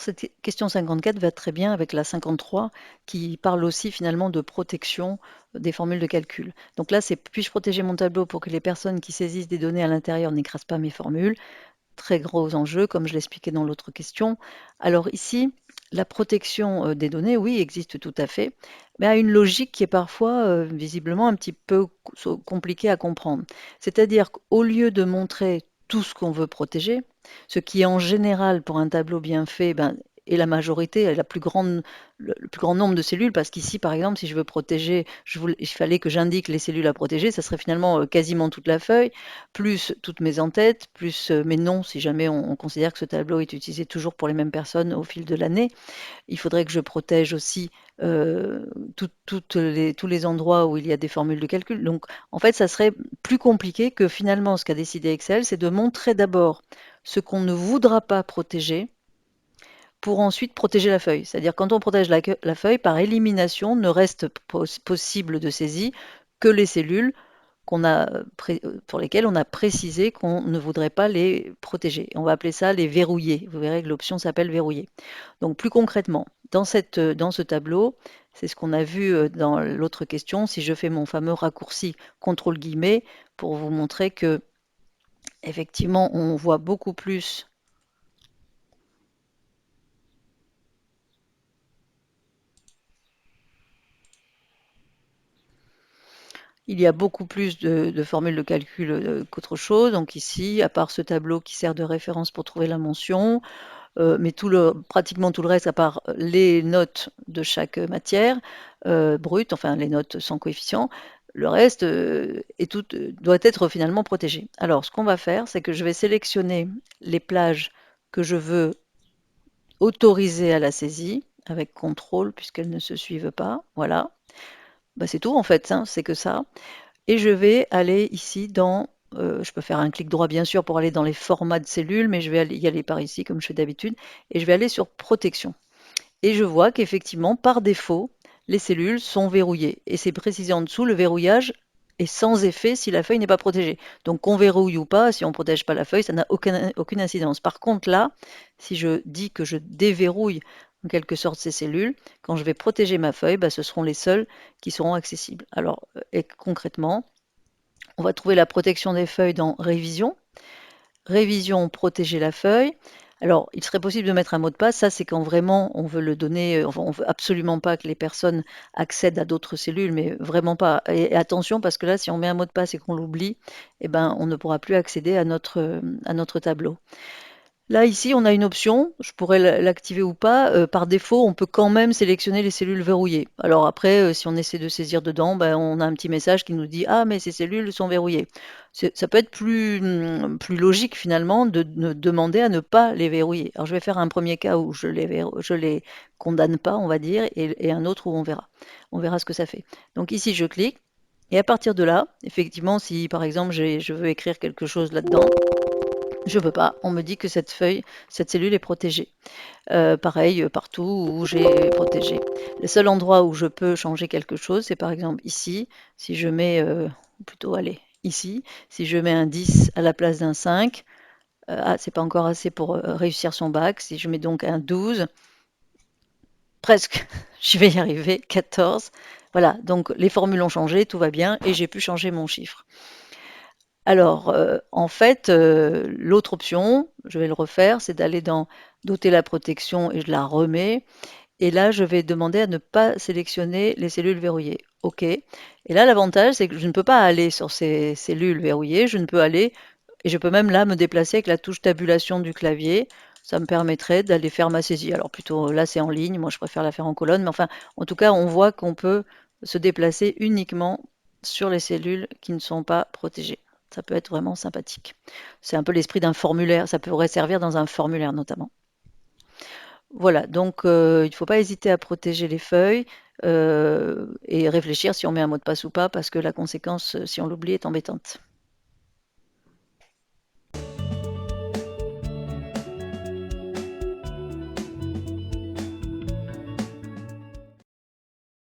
cette question 54 va très bien avec la 53 qui parle aussi finalement de protection des formules de calcul. Donc là, c'est puis-je protéger mon tableau pour que les personnes qui saisissent des données à l'intérieur n'écrasent pas mes formules? Très gros enjeu, comme je l'expliquais dans l'autre question. Alors ici, la protection des données, oui, existe tout à fait, mais a une logique qui est parfois visiblement un petit peu compliquée à comprendre. C'est-à-dire qu'au lieu de montrer tout ce qu'on veut protéger, ce qui en général pour un tableau bien fait ben, est la majorité, la plus grande, le plus grand nombre de cellules, parce qu'ici, par exemple, si je veux protéger, il fallait que j'indique les cellules à protéger, ça serait finalement quasiment toute la feuille, plus toutes mes en-têtes, plus mes noms, si jamais on considère que ce tableau est utilisé toujours pour les mêmes personnes au fil de l'année. Il faudrait que je protège aussi tous les endroits où il y a des formules de calcul. Donc, en fait, ça serait plus compliqué que finalement ce qu'a décidé Excel, c'est de montrer d'abord ce qu'on ne voudra pas protéger pour ensuite protéger la feuille. C'est-à-dire quand on protège la feuille, par élimination, ne reste possible de saisie que les cellules pour lesquelles on a précisé qu'on ne voudrait pas les protéger. On va appeler ça les verrouillés. Vous verrez que l'option s'appelle verrouiller. Donc plus concrètement, dans ce tableau, c'est ce qu'on a vu dans l'autre question, si je fais mon fameux raccourci contrôle guillemets pour vous montrer que effectivement on voit beaucoup plus. Il y a beaucoup plus de formules de calcul qu'autre chose. Donc ici, à part ce tableau qui sert de référence pour trouver la mention, mais pratiquement tout le reste, à part les notes de chaque matière brute, enfin les notes sans coefficient, le reste doit être finalement protégé. Alors, ce qu'on va faire, c'est que je vais sélectionner les plages que je veux autoriser à la saisie avec contrôle puisqu'elles ne se suivent pas. Voilà. Bah, c'est tout en fait, hein, c'est que ça. Et je vais aller ici je peux faire un clic droit bien sûr pour aller dans les formats de cellules, mais je vais y aller par ici comme je fais d'habitude, et je vais aller sur protection. Et je vois qu'effectivement, par défaut, les cellules sont verrouillées. Et c'est précisé en dessous, le verrouillage est sans effet si la feuille n'est pas protégée. Donc qu'on verrouille ou pas, si on ne protège pas la feuille, ça n'a aucune incidence. Par contre là, si je dis que je déverrouille en quelque sorte ces cellules, quand je vais protéger ma feuille, bah, ce seront les seules qui seront accessibles. Alors, et concrètement, on va trouver la protection des feuilles dans Révision. Révision, protéger la feuille. Alors, il serait possible de mettre un mot de passe. Ça, c'est quand vraiment on veut le donner. Enfin, on veut absolument pas que les personnes accèdent à d'autres cellules, mais vraiment pas. Et attention, parce que là, si on met un mot de passe et qu'on l'oublie, eh ben, on ne pourra plus accéder à notre tableau. Là, ici, on a une option, je pourrais l'activer ou pas. Par défaut, on peut quand même sélectionner les cellules verrouillées. Alors après, si on essaie de saisir dedans, ben, on a un petit message qui nous dit «Ah, mais ces cellules sont verrouillées». Ça peut être plus logique finalement de demander à ne pas les verrouiller. Alors je vais faire un premier cas où je les condamne pas, on va dire, et un autre où on verra. On verra ce que ça fait. Donc ici, je clique, et à partir de là, effectivement, si par exemple je veux écrire quelque chose là-dedans, je peux pas. On me dit que cette cellule est protégée. Pareil, partout où j'ai protégé. Le seul endroit où je peux changer quelque chose, c'est par exemple ici. Si je mets, plutôt, allez, ici, si je mets un 10 à la place d'un 5, ah, c'est pas encore assez pour réussir son bac. Si je mets donc un 12, presque, je vais y arriver, 14. Voilà, donc les formules ont changé, tout va bien, et j'ai pu changer mon chiffre. Alors, en fait, l'autre option, je vais le refaire, c'est d'aller dans doter la protection et je la remets. Et là, je vais demander à ne pas sélectionner les cellules verrouillées. OK. Et là, l'avantage, c'est que je ne peux pas aller sur ces cellules verrouillées. Je ne peux aller, et je peux même là me déplacer avec la touche tabulation du clavier. Ça me permettrait d'aller faire ma saisie. Alors plutôt, là, c'est en ligne. Moi, je préfère la faire en colonne. Mais enfin, en tout cas, on voit qu'on peut se déplacer uniquement sur les cellules qui ne sont pas protégées. Ça peut être vraiment sympathique. C'est un peu l'esprit d'un formulaire. Ça pourrait servir dans un formulaire notamment. Voilà, donc il ne faut pas hésiter à protéger les feuilles et réfléchir si on met un mot de passe ou pas, parce que la conséquence, si on l'oublie, est embêtante.